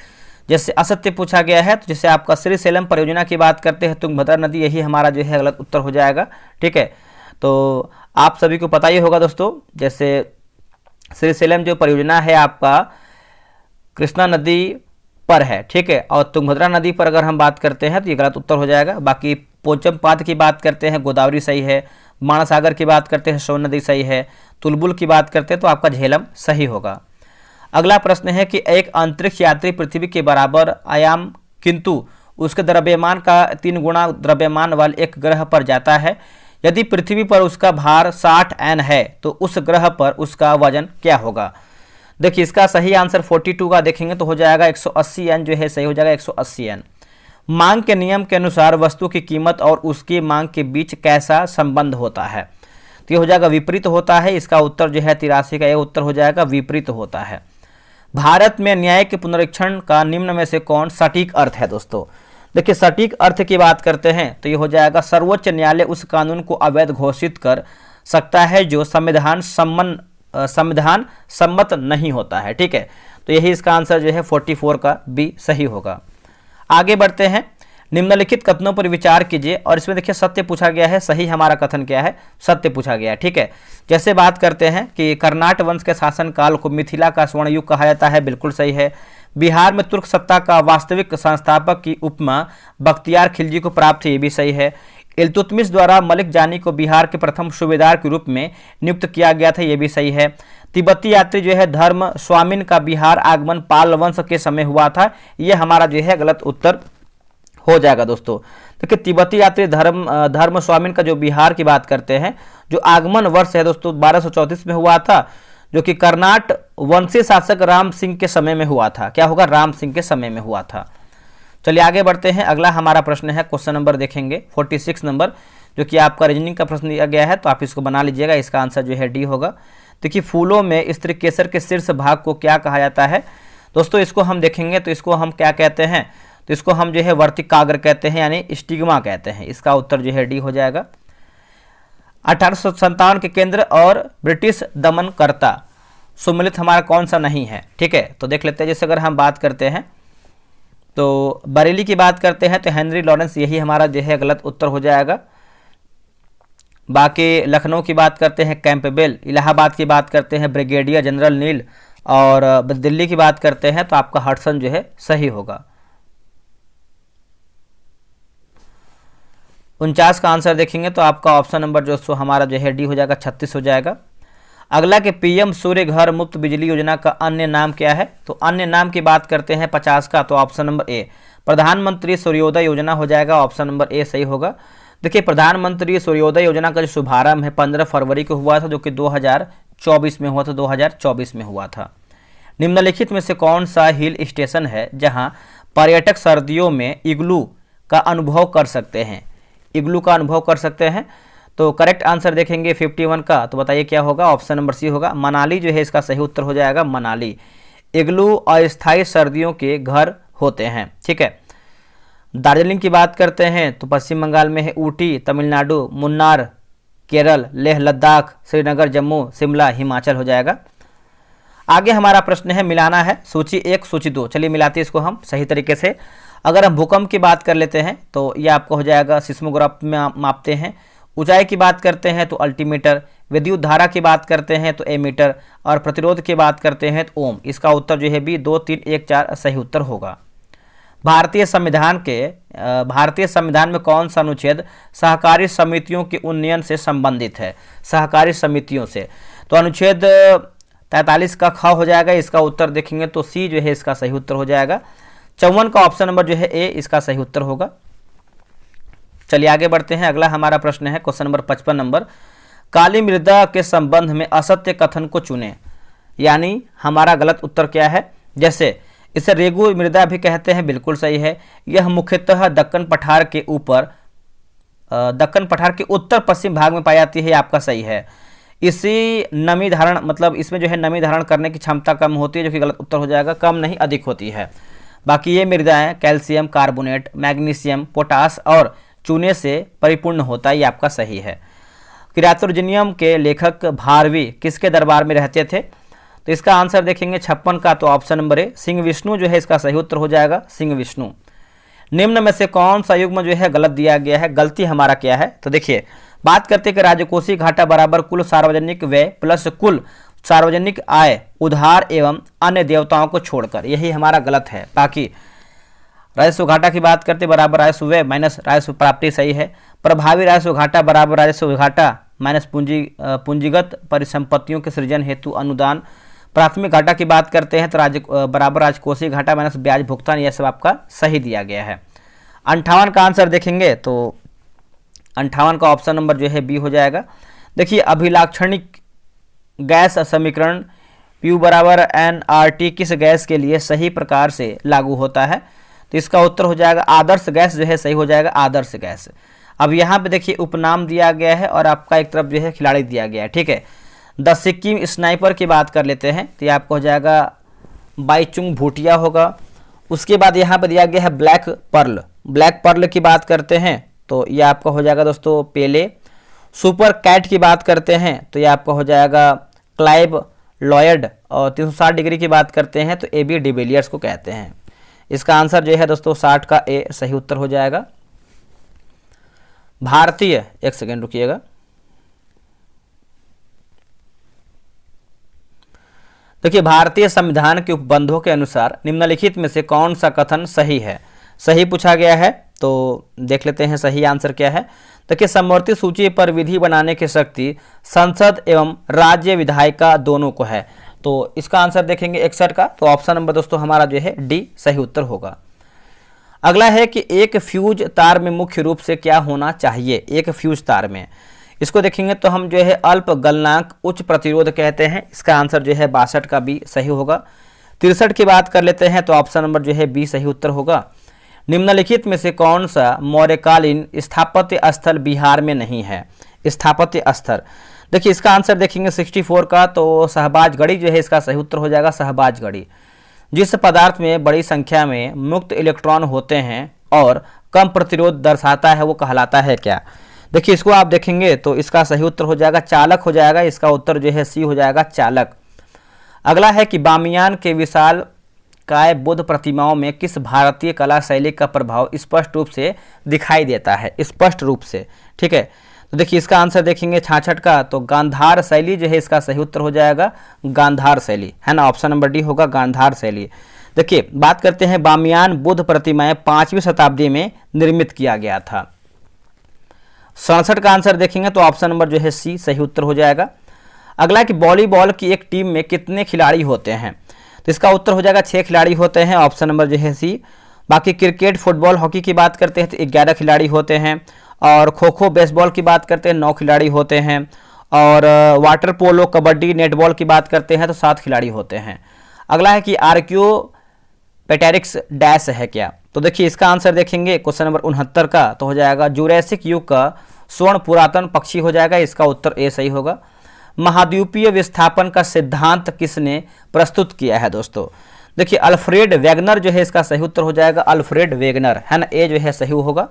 जैसे असत्य पूछा गया है, तो जैसे आपका श्रीशैलम परियोजना की बात करते हैं, तुंगभद्रा नदी, यही हमारा जो है गलत उत्तर हो जाएगा। ठीक है, तो आप सभी को पता ही होगा दोस्तों, जैसे श्रीशैलम जो परियोजना है आपका कृष्णा नदी पर है। ठीक है, और तुंगभद्रा नदी पर अगर हम बात करते हैं तो ये गलत उत्तर हो जाएगा। बाकी पोचमपाद की बात करते हैं, गोदावरी सही है। मानसागर की बात करते हैं, सोन नदी सही है। तुलबुल की बात करते हैं तो आपका झेलम सही होगा। अगला प्रश्न है कि एक अंतरिक्ष यात्री पृथ्वी के बराबर आयाम किंतु उसके द्रव्यमान का 3 गुना द्रव्यमान वाले एक ग्रह पर जाता है। यदि पृथ्वी पर उसका भार 60 N है तो उस ग्रह पर उसका वजन क्या होगा? देखिए इसका सही आंसर 42 का देखेंगे तो हो जाएगा 180 N जो है सही हो जाएगा, 180 N। मांग के नियम के अनुसार वस्तु की कीमत और उसकी मांग के बीच कैसा संबंध होता है? तो ये हो जाएगा विपरीत होता है। इसका उत्तर जो है 83 का ये उत्तर हो जाएगा, विपरीत होता है। भारत में न्याय के पुनरीक्षण का निम्न में से कौन सटीक अर्थ है? दोस्तों देखिए सटीक अर्थ की बात करते हैं तो ये हो जाएगा सर्वोच्च न्यायालय उस कानून को अवैध घोषित कर सकता है जो संविधान सम्मत नहीं होता है। ठीक है, तो यही इसका आंसर जो है 44 का बी सही होगा। आगे बढ़ते हैं। निम्नलिखित कथनों पर विचार कीजिए और इसमें देखिए सत्य पूछा गया है, सही हमारा कथन क्या है? सत्य पूछा गया है। ठीक है, जैसे बात करते हैं कि कर्नाट वंश के शासनकाल को मिथिला का स्वर्ण युग कहा जाता है, बिल्कुल सही है। बिहार में तुर्क सत्ता का वास्तविक संस्थापक की उपमा बख्तियार खिलजी को प्राप्त है, ये भी सही है। इल्तुतमिश द्वारा मलिक जानी को बिहार के प्रथम सूबेदार के रूप में नियुक्त किया गया था, ये भी सही है। तिब्बती यात्री जो है धर्म स्वामिन का बिहार आगमन पाल वंश के समय हुआ था, ये हमारा जो है गलत उत्तर हो जाएगा दोस्तों। देखिए तिब्बती यात्री धर्म स्वामिन का जो बिहार की बात करते हैं, जो आगमन वर्ष है दोस्तों 1234 में हुआ था, जो कि कर्नाट वंशी शासक राम सिंह के समय में हुआ था। क्या होगा? राम सिंह के समय में हुआ था। चलिए आगे बढ़ते हैं। अगला हमारा प्रश्न है, क्वेश्चन नंबर देखेंगे 46 नंबर, जो कि आपका रीजनिंग का प्रश्न दिया गया है, तो आप इसको बना लीजिएगा। इसका आंसर जो है डी होगा। देखिए फूलों में स्त्री केसर के शीर्ष भाग को क्या कहा जाता है? दोस्तों इसको हम देखेंगे तो इसको हम क्या कहते हैं? तो इसको हम जो है वर्तिकाग्र कहते हैं, यानी स्टिग्मा कहते हैं। इसका उत्तर जो है डी हो जाएगा। 1857 के केंद्र और ब्रिटिश दमनकर्ता सुमिलित हमारा कौन सा नहीं है? ठीक है, तो देख लेते हैं। जैसे अगर हम बात करते हैं तो बरेली की बात करते हैं तो हेनरी लॉरेंस, यही हमारा जो है गलत उत्तर हो जाएगा। बाकी लखनऊ की बात करते हैं कैंपबेल, इलाहाबाद की बात करते हैं ब्रिगेडियर जनरल नील, और दिल्ली की बात करते हैं तो आपका हडसन जो है सही होगा। 49 का आंसर देखेंगे तो आपका ऑप्शन नंबर जो हमारा जो है डी हो जाएगा, 36 हो जाएगा। अगला के पीएम सूर्य घर मुफ्त बिजली योजना का अन्य नाम क्या है? तो अन्य नाम की बात करते हैं 50 का, तो ऑप्शन नंबर ए प्रधानमंत्री सूर्योदय योजना हो जाएगा, ऑप्शन नंबर ए सही होगा। देखिए प्रधानमंत्री सूर्योदय योजना का जो शुभारंभ है 15 फरवरी को हुआ था, जो कि 2024 में हुआ था, 2024 में हुआ था। निम्नलिखित में से कौन सा हिल स्टेशन है जहां पर्यटक सर्दियों में इग्लू का अनुभव कर सकते हैं? इग्लू का अनुभव कर सकते हैं। तो करेक्ट आंसर देखेंगे 51 का, तो बताइए क्या होगा? ऑप्शन नंबर सी होगा, मनाली जो है इसका सही उत्तर हो जाएगा, मनाली। इग्लू अस्थायी सर्दियों के घर होते हैं, ठीक है। दार्जिलिंग की बात करते हैं तो पश्चिम बंगाल में है, ऊटी तमिलनाडु, मुन्नार केरल, लेह लद्दाख, श्रीनगर जम्मू, शिमला हिमाचल हो जाएगा। आगे हमारा प्रश्न है, मिलाना है सूची 1 सूची 2। चलिए मिलाते हैं इसको हम सही तरीके से। अगर हम भूकंप की बात कर लेते हैं तो ये आपको हो जाएगा सिस्मोग्राफ में मापते हैं। ऊंचाई की बात करते हैं तो अल्टीमीटर, विद्युत धारा की बात करते हैं तो एमीटर, और प्रतिरोध की बात करते हैं तो ओम। इसका उत्तर जो है बी 2 3 1 4 सही उत्तर होगा। भारतीय संविधान में कौन सा अनुच्छेद सहकारी समितियों के उन्नयन से संबंधित है? सहकारी समितियों से, तो अनुच्छेद 43 का ख हो जाएगा। इसका उत्तर देखेंगे तो सी जो है इसका सही उत्तर हो जाएगा। 54 का ऑप्शन नंबर जो है ए इसका सही उत्तर होगा। चलिए आगे बढ़ते हैं। अगला हमारा प्रश्न है क्वेश्चन नंबर 55 नंबर, काली मृदा के संबंध में असत्य कथन को चुनें। यानी हमारा गलत उत्तर क्या है? जैसे इसे रेगु मृदा भी कहते हैं, बिल्कुल सही है। यह मुख्यतः दक्कन पठार के उत्तर पश्चिम भाग में पाई जाती है, आपका सही है। इसी नमी धारण मतलब इसमें जो है नमी धारण करने की क्षमता कम होती है, जो कि गलत उत्तर हो जाएगा, कम नहीं अधिक होती है। बाकी ये मृदाएं कैल्शियम कार्बोनेट, मैग्नीशियम, पोटास और चूने से परिपूर्ण होता है, ये आपका सही है। किरातुर्जनियम के लेखक भारवी किसके दरबार में रहते थे? तो इसका आंसर देखेंगे 56 का, तो ऑप्शन नंबर ए सिंह विष्णु जो है इसका सही उत्तर हो जाएगा, सिंह विष्णु। निम्न में से कौन सा युग्म जो है गलत दिया गया है? गलती हमारा क्या है? तो देखिए बात करते हैं कि राजकोषीय घाटा बराबर कुल सार्वजनिक व्यय प्लस कुल सार्वजनिक आय उधार एवं अन्य देवताओं को छोड़कर, यही हमारा गलत है। बाकी राजस्व घाटा की बात करते बराबर राजस्व व्यय माइनस राजस्व प्राप्ति सही है। प्रभावी राजस्व घाटा बराबर राजस्व घाटा माइनस पूंजीगत परिसंपत्तियों के सृजन हेतु अनुदान। प्राथमिक घाटा की बात करते हैं तो बराबर राजकोषीय घाटा माइनस ब्याज भुगतान, यह सब आपका सही दिया गया है। 58 का आंसर देखेंगे तो 58 का ऑप्शन नंबर जो है बी हो जाएगा। देखिए अभिलाक्षणिक गैस समीकरण P बराबर nRT किस गैस के लिए सही प्रकार से लागू होता है? तो इसका उत्तर हो जाएगा आदर्श गैस जो है सही हो जाएगा, आदर्श गैस। अब यहाँ पे देखिए उपनाम दिया गया है और आपका एक तरफ जो है खिलाड़ी दिया गया है, ठीक है। द सिक्किम स्नाइपर की बात कर लेते हैं तो ये आपको हो जाएगा बाईचुंग भूटिया होगा। उसके बाद यहाँ पर दिया गया है ब्लैक पर्ल। ब्लैक पर्ल की बात करते हैं तो ये आपका हो जाएगा दोस्तों पेले। सुपर कैट की बात करते हैं तो ये आपका हो जाएगा क्लाइव लॉयड। और 360 डिग्री की बात करते हैं तो AB डिविलियर्स को कहते हैं। इसका आंसर जो है दोस्तों 60 का ए सही उत्तर हो जाएगा। भारतीय, एक सेकेंड रुकिएगा, देखिए भारतीय संविधान के उपबंधों के अनुसार निम्नलिखित में से कौन सा कथन सही है? सही पूछा गया है तो देख लेते हैं सही आंसर क्या है। देखिए समवर्ती सूची पर विधि बनाने की शक्ति संसद एवं राज्य विधायिका दोनों को है, तो इसका आंसर देखेंगे 61 का, तो ऑप्शन नंबर दोस्तों हमारा जो है डी सही उत्तर होगा। अगला है कि एक फ्यूज तार में मुख्य रूप से क्या होना चाहिए? एक फ्यूज तार में इसको देखेंगे तो हम जो है अल्प गलनांक उच्च प्रतिरोध कहते हैं। इसका आंसर जो है 62 का बी सही होगा। 63 की बात कर लेते हैं तो ऑप्शन नंबर जो है बी सही उत्तर होगा। निम्नलिखित में से कौन सा मौर्यकालीन स्थापत्य स्थल बिहार में नहीं है? स्थापत्य स्थल, देखिए इसका आंसर देखेंगे 64 का, तो शहबाजगढ़ी जो है इसका सही उत्तर हो जाएगा, शहबाजगढ़ी। जिस पदार्थ में बड़ी संख्या में मुक्त इलेक्ट्रॉन होते हैं और कम प्रतिरोध दर्शाता है वो कहलाता है क्या? देखिए इसको आप देखेंगे तो इसका सही उत्तर हो जाएगा चालक हो जाएगा। इसका उत्तर जो है सी हो जाएगा, चालक। अगला है कि बामियान के विशाल काय बुद्ध प्रतिमाओं में किस भारतीय कला शैली का प्रभाव स्पष्ट रूप से दिखाई देता है? स्पष्ट रूप से, ठीक है। तो देखिए इसका आंसर देखेंगे 66 का, तो गांधार शैली जो है इसका सही उत्तर हो जाएगा, गांधार शैली, है ना। ऑप्शन नंबर डी होगा, गांधार शैली। देखिए बात करते हैं बामियान बुद्ध प्रतिमाएं 5वीं शताब्दी में निर्मित किया गया था। 67 का आंसर देखेंगे तो ऑप्शन नंबर जो है सी सही उत्तर हो जाएगा। अगला कि वॉलीबॉल की एक टीम में कितने खिलाड़ी होते हैं? तो इसका उत्तर हो जाएगा 6 खिलाड़ी होते हैं, ऑप्शन नंबर जो है सी। बाकी क्रिकेट, फुटबॉल, हॉकी की बात करते हैं तो 11 खिलाड़ी होते हैं, और खो खो, बेसबॉल की बात करते हैं 9 खिलाड़ी होते हैं, और वाटर पोलो, कबड्डी, नेटबॉल की बात करते हैं तो 7 खिलाड़ी होते हैं। अगला है कि आर्क्योपेटेरिक्स डैश है क्या? तो देखिए इसका आंसर देखेंगे क्वेश्चन नंबर 69 का, तो हो जाएगा जुरैसिक युग का स्वर्ण पुरातन पक्षी हो जाएगा, इसका उत्तर ए सही होगा। महाद्वीपीय विस्थापन का सिद्धांत किसने प्रस्तुत किया है दोस्तों? देखिए अल्फ्रेड वेगनर जो है इसका सही उत्तर हो जाएगा, अल्फ्रेड वेगनर है ना, ए जो है सही होगा।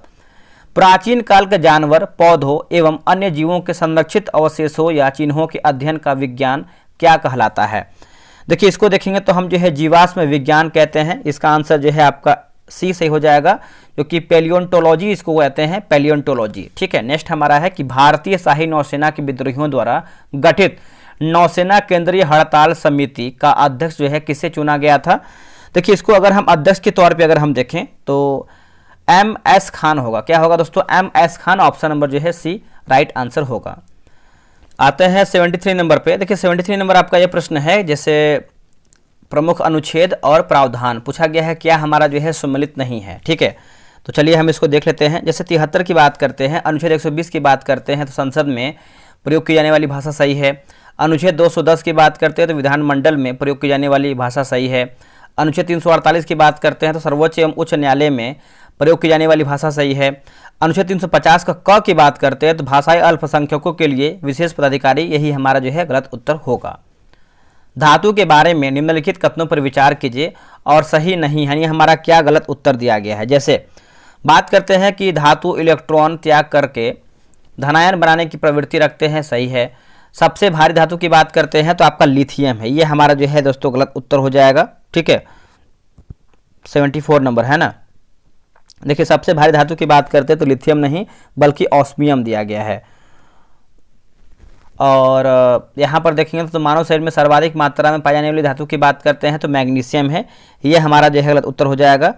प्राचीन काल के जानवर, पौधों एवं अन्य जीवों के संरक्षित अवशेषों या चिन्हों के अध्ययन का विज्ञान क्या कहलाता है? देखिए इसको देखेंगे तो हम जो है जीवाश्म विज्ञान कहते हैं, इसका आंसर जो है आपका सी सही हो जाएगा, जो कि पैलियोंटोलॉजी इसको कहते हैं, पैलियोंटोलॉजी। ठीक है, नेक्स्ट हमारा है कि भारतीय शाही नौसेना के विद्रोहियों द्वारा गठित नौसेना केंद्रीय हड़ताल समिति का अध्यक्ष जो है किसे चुना गया था? देखिए इसको अगर हम अध्यक्ष के तौर पे अगर हम देखें तो MS खान होगा। क्या होगा दोस्तों? MS खान, ऑप्शन नंबर जो है सी राइट आंसर होगा। आते हैं 73 नंबर पे। देखिए 73 नंबर आपका यह प्रश्न है, जैसे प्रमुख अनुच्छेद और प्रावधान पूछा गया है, क्या हमारा जो है सम्मिलित नहीं है? ठीक है, तो चलिए हम इसको देख लेते हैं। जैसे 73 की बात करते हैं, अनुच्छेद 120 की बात करते हैं तो संसद में प्रयोग की जाने वाली भाषा सही है। अनुच्छेद 210 की बात करते हैं तो विधानमंडल में प्रयोग की जाने वाली भाषा सही है। अनुच्छेद 348 की बात करते हैं तो सर्वोच्च एवं उच्च न्यायालय में प्रयोग की जाने वाली भाषा सही है। अनुच्छेद 350 का क की बात करते हैं तो भाषाई अल्पसंख्यकों के लिए विशेष पदाधिकारी, यही हमारा जो है गलत उत्तर होगा। धातु के बारे में निम्नलिखित कथनों पर विचार कीजिए और सही नहीं है, यानी हमारा क्या गलत उत्तर दिया गया है। जैसे बात करते हैं कि धातु इलेक्ट्रॉन त्याग करके धनायन बनाने की प्रवृत्ति रखते हैं, सही है। सबसे भारी धातु की बात करते हैं तो आपका लिथियम है, ये हमारा जो है दोस्तों गलत उत्तर हो जाएगा। ठीक है, 74 नंबर है ना। देखिए सबसे भारी धातु की बात करते हैं तो लिथियम नहीं बल्कि ऑस्मियम दिया गया है। और यहाँ पर देखेंगे तो मानव शरीर में सर्वाधिक मात्रा में पाई जाने वाली धातु की बात करते हैं तो मैग्नीशियम है, ये हमारा जो है गलत उत्तर हो जाएगा।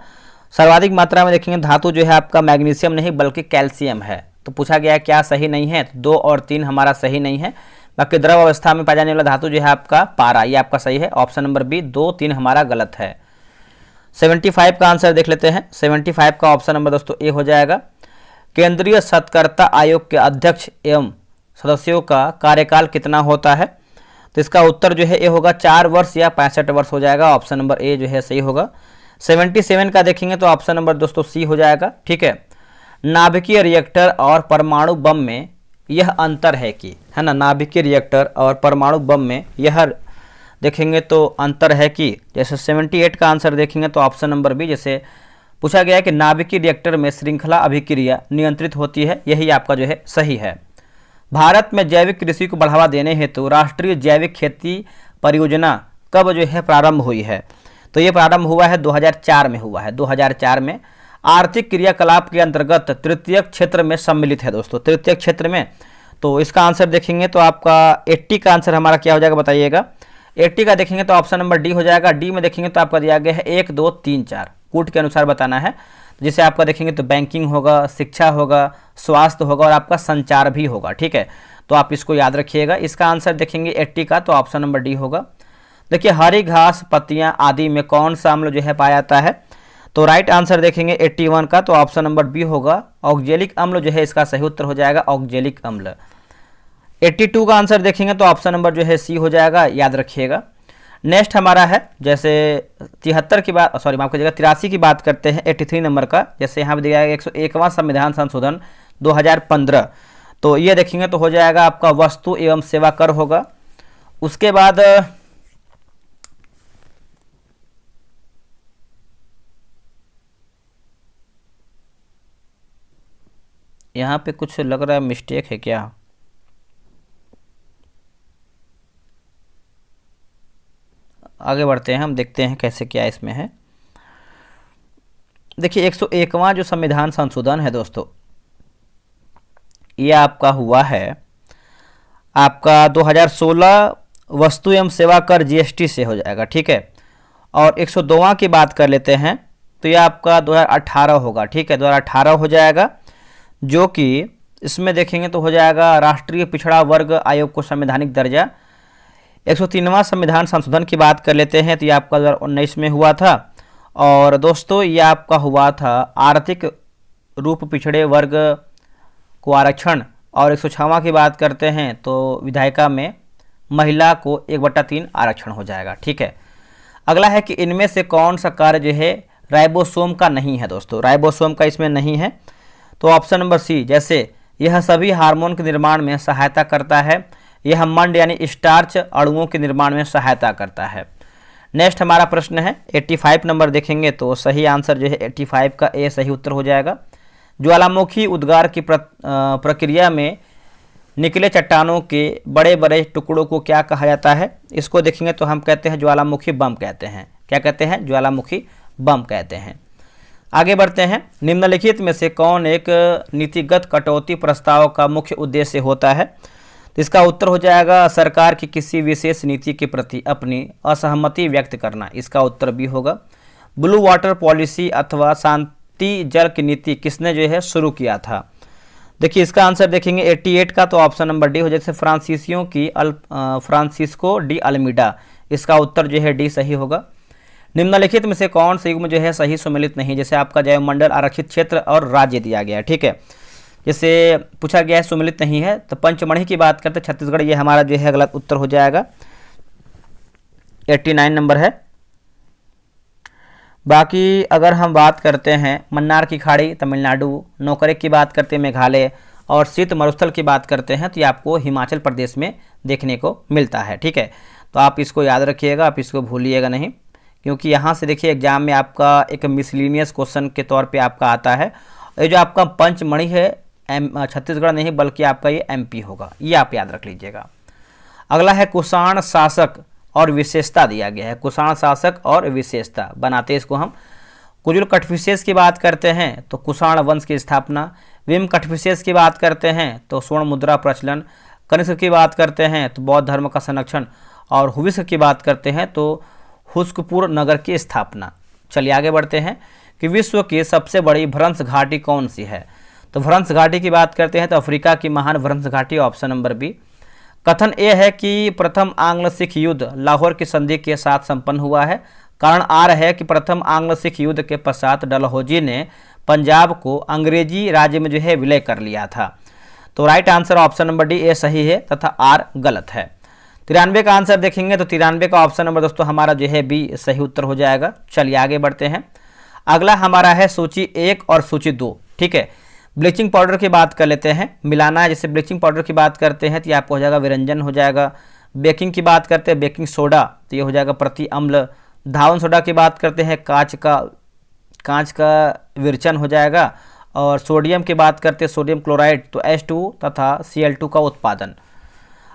सर्वाधिक मात्रा में देखेंगे धातु जो है आपका मैग्नीशियम नहीं बल्कि कैल्शियम है। तो पूछा गया क्या सही नहीं है, तो 2 और 3 हमारा सही नहीं है। बाकी द्रव अवस्था में पाया जाने वाला धातु जो है आपका पारा, ये आपका सही है, ऑप्शन नंबर बी। 2, 3 हमारा गलत है। 75 का आंसर देख लेते हैं। 75 का ऑप्शन नंबर दोस्तों ए हो जाएगा। केंद्रीय सत्कर्ता आयोग के अध्यक्ष एवं सदस्यों का कार्यकाल कितना होता है? तो इसका उत्तर जो है ए होगा, 4 वर्ष या 65 वर्ष हो जाएगा, ऑप्शन नंबर ए जो है सही होगा। 77 का देखेंगे तो ऑप्शन नंबर दोस्तों सी हो जाएगा। ठीक है, नाभिकीय रिएक्टर और परमाणु बम में यह अंतर है कि, है ना, नाभिकीय रिएक्टर और परमाणु बम में यह देखेंगे तो अंतर है कि, जैसे 78 का आंसर देखेंगे तो ऑप्शन नंबर बी, जैसे पूछा गया है कि नाभिकीय रिएक्टर में श्रृंखला अभिक्रिया नियंत्रित होती है, यही आपका जो है सही है। भारत में जैविक कृषि को बढ़ावा देने हेतु राष्ट्रीय जैविक खेती परियोजना कब जो है प्रारंभ हुई है? तो ये प्रारंभ हुआ है 2004 में हुआ है, 2004 में। आर्थिक क्रियाकलाप के अंतर्गत तृतीयक क्षेत्र में सम्मिलित है दोस्तों, तृतीयक क्षेत्र में। तो इसका आंसर देखेंगे तो आपका 80 का आंसर हमारा क्या हो जाएगा बताइएगा। 80 का देखेंगे तो ऑप्शन नंबर डी हो जाएगा। डी में देखेंगे तो आपका दिया गया है 1, 2, 3, 4 कूट के अनुसार बताना है। जिसे आपका देखेंगे तो बैंकिंग होगा, शिक्षा होगा, स्वास्थ्य होगा और आपका संचार भी होगा। ठीक है, तो आप इसको याद रखिएगा। इसका आंसर देखेंगे 80 का तो ऑप्शन नंबर डी होगा। देखिए हरी घास, पत्तियां आदि में कौन सा अम्ल जो है पाया जाता है? तो राइट आंसर देखेंगे 81 का तो ऑप्शन नंबर बी होगा, ऑक्जेलिक अम्ल जो है इसका सही उत्तर हो जाएगा, ऑक्जेलिक अम्ल। 82 का आंसर देखेंगे तो ऑप्शन नंबर जो है सी हो जाएगा, याद रखिएगा। नेक्स्ट हमारा है जैसे 73 की बात, सॉरी माफ कीजिएगा 83 की बात करते हैं 83 नंबर का। जैसे यहाँ पर दिया गया 101वां संविधान संशोधन 2015, तो ये देखेंगे तो हो जाएगा आपका वस्तु एवं सेवा कर होगा। उसके बाद यहाँ पे कुछ लग रहा है मिस्टेक है क्या? आगे बढ़ते हैं, हम देखते हैं कैसे क्या इसमें है। देखिए 101वां जो संविधान संशोधन है दोस्तों, ये आपका हुआ है आपका 2016 वस्तु एवं सेवा कर जीएसटी से हो जाएगा। ठीक है, और 102वां की बात कर लेते हैं तो ये आपका 2018 होगा। ठीक है, 2018 हो जाएगा, जो कि इसमें देखेंगे तो हो जाएगा राष्ट्रीय पिछड़ा वर्ग आयोग को संवैधानिक दर्जा 103वां संविधान संशोधन की बात कर लेते हैं तो ये आपका 2019 में हुआ था। और दोस्तों ये आपका हुआ था आर्थिक रूप पिछड़े वर्ग को आरक्षण। और 106वां की बात करते हैं तो विधायिका में महिला को 1/3 आरक्षण हो जाएगा। ठीक है, अगला है कि इनमें से कौन सा कार्य जो है राइबोसोम का नहीं है। दोस्तों राइबोसोम का इसमें नहीं है, तो ऑप्शन नंबर सी, जैसे यह सभी हार्मोन के निर्माण में सहायता करता है, यह मंड यानी स्टार्च अणुओं के निर्माण में सहायता करता है। नेक्स्ट हमारा प्रश्न है 85 नंबर देखेंगे तो सही आंसर जो है 85 का ए सही उत्तर हो जाएगा। ज्वालामुखी उद्गार की प्रक्रिया में निकले चट्टानों के बड़े बड़े टुकड़ों को क्या कहा जाता है? इसको देखेंगे तो हम कहते हैं ज्वालामुखी बम कहते हैं। क्या कहते हैं? ज्वालामुखी बम कहते हैं। आगे बढ़ते हैं, निम्नलिखित में से कौन एक नीतिगत कटौती प्रस्ताव का मुख्य उद्देश्य होता है? तो इसका उत्तर हो जाएगा सरकार की किसी विशेष नीति के प्रति अपनी असहमति व्यक्त करना। इसका उत्तर भी होगा। ब्लू वाटर पॉलिसी अथवा शांति जल की नीति किसने जो है शुरू किया था? देखिए इसका आंसर देखेंगे 88 का, तो ऑप्शन नंबर डी हो जाए, जैसे फ्रांसिस्को डी अल्मीडा। इसका उत्तर जो है डी सही होगा। निम्नलिखित में से कौन सा युग्म जो है सही सुमेलित नहीं? जैसे आपका जैवमंडल, आरक्षित क्षेत्र और राज्य दिया गया है। ठीक है, जैसे पूछा गया है सुमेलित नहीं है, तो पंचमढ़ी की बात करते छत्तीसगढ़, ये हमारा जो है गलत उत्तर हो जाएगा। 89 नंबर है। बाकी अगर हम बात करते हैं मन्नार की खाड़ी तमिलनाडु, नौकरे की बात करते हैं मेघालय, और शीत मरुस्थल की बात करते हैं तो ये आपको हिमाचल प्रदेश में देखने को मिलता है। ठीक है, तो आप इसको याद रखिएगा, आप इसको भूलिएगा नहीं, क्योंकि यहाँ से देखिए एग्जाम में आपका एक मिसलिनियस क्वेश्चन के तौर पे आपका आता है। ये जो आपका पंचमढ़ी है छत्तीसगढ़ नहीं बल्कि आपका ये एमपी होगा, ये आप याद रख लीजिएगा। अगला है कुषाण शासक और विशेषता दिया गया है। कुषाण शासक और विशेषता बनाते इसको हम। कुजुल कटफिशेस की बात करते हैं तो कुषाण वंश की स्थापना। विम कटफिशेस की बात करते हैं तो स्वर्ण मुद्रा प्रचलन। कनिष्क की बात करते हैं तो बौद्ध धर्म का संरक्षण। और हुविस्क की बात करते हैं तो हुस्कपुर नगर की स्थापना। चलिए आगे बढ़ते हैं कि विश्व की सबसे बड़ी भ्रंश घाटी कौन सी है? तो भ्रंश घाटी की बात करते हैं तो अफ्रीका की महान भ्रंश घाटी, ऑप्शन नंबर बी। कथन ये है कि प्रथम आंग्ल सिख युद्ध लाहौर की संधि के साथ संपन्न हुआ है। कारण आर है कि प्रथम आंग्ल सिख युद्ध के पश्चात डलहौजी ने पंजाब को अंग्रेजी राज्य में जो है विलय कर लिया था। तो right answer option number D A सही है तथा आर गलत है। 93 का आंसर देखेंगे तो 93 का ऑप्शन नंबर दोस्तों हमारा जो है बी सही उत्तर हो जाएगा। चलिए आगे बढ़ते हैं। अगला हमारा है सूची 1 और सूची 2। ठीक है, ब्लीचिंग पाउडर की बात कर लेते हैं। मिलाना है, जैसे ब्लीचिंग पाउडर की बात करते हैं तो ये आपको हो जाएगा विरंजन हो जाएगा। बेकिंग की बात करते हैं बेकिंग सोडा, तो ये हो जाएगा प्रति अम्ल। धावन सोडा की बात करते हैं कांच का विरचन हो जाएगा। और सोडियम की बात करते हैं सोडियम क्लोराइड, तो H2 तथा Cl2 का उत्पादन।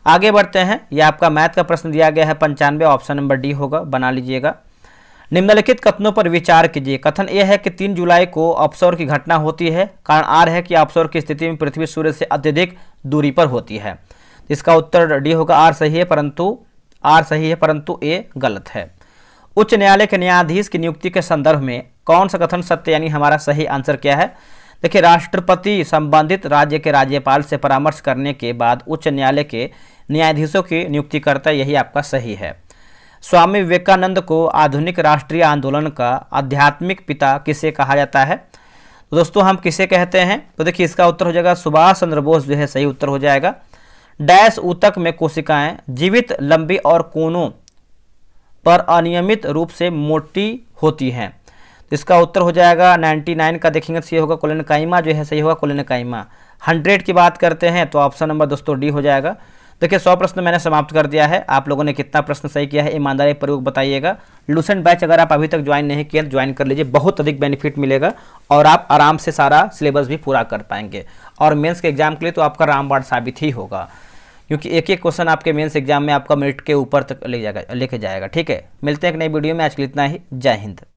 आगे बढ़ते हैं, ये आपका मैथ का प्रश्न दिया गया है 95, ऑप्शन नंबर डी होगा, बना लीजिएगा। निम्नलिखित कथनों पर विचार कीजिए। कथन यह है कि 3 जुलाई को अपसौर की घटना होती है। कारण आर है कि अपसौर की स्थिति में पृथ्वी सूर्य से अत्यधिक दूरी पर होती है। इसका उत्तर डी होगा। आर सही है परंतु ए गलत है। उच्च न्यायालय के न्यायाधीश की नियुक्ति के संदर्भ में कौन सा कथन सत्य, यानी हमारा सही आंसर क्या है? देखिए, राष्ट्रपति संबंधित राज्य के राज्यपाल से परामर्श करने के बाद उच्च न्यायालय के न्यायाधीशों की नियुक्ति करता है, यही आपका सही है। स्वामी विवेकानंद को आधुनिक राष्ट्रीय आंदोलन का आध्यात्मिक पिता किसे कहा जाता है? तो दोस्तों हम किसे कहते हैं? तो देखिए इसका उत्तर हो जाएगा सुभाष चंद्र बोस जो है सही उत्तर हो जाएगा। डैश ऊतक में कोशिकाएं जीवित, लंबी और कोनों पर अनियमित रूप से मोटी होती हैं। तो इसका उत्तर हो जाएगा 99 का देखेंगे तो ये होगा कोलेनकाइमा जो है सही होगा, कोलेनकाइमा। 100 की बात करते हैं तो ऑप्शन नंबर दोस्तों डी हो जाएगा। देखिए 100 प्रश्न मैंने समाप्त कर दिया है। आप लोगों ने कितना प्रश्न सही किया है ईमानदारी पूर्वक बताइएगा। लूसेंट बैच अगर आप अभी तक ज्वाइन नहीं किए तो ज्वाइन कर लीजिए, बहुत अधिक बेनिफिट मिलेगा और आप आराम से सारा सिलेबस भी पूरा कर पाएंगे। और मेंस के एग्जाम के लिए तो आपका रामबाण साबित ही होगा, क्योंकि एक एक क्वेश्चन आपके मेंस एग्जाम में आपका मिनट के ऊपर तक लेके जाएगा। ठीक है, मिलते हैं एक नई वीडियो में, आज के लिए इतना ही। जय हिंद।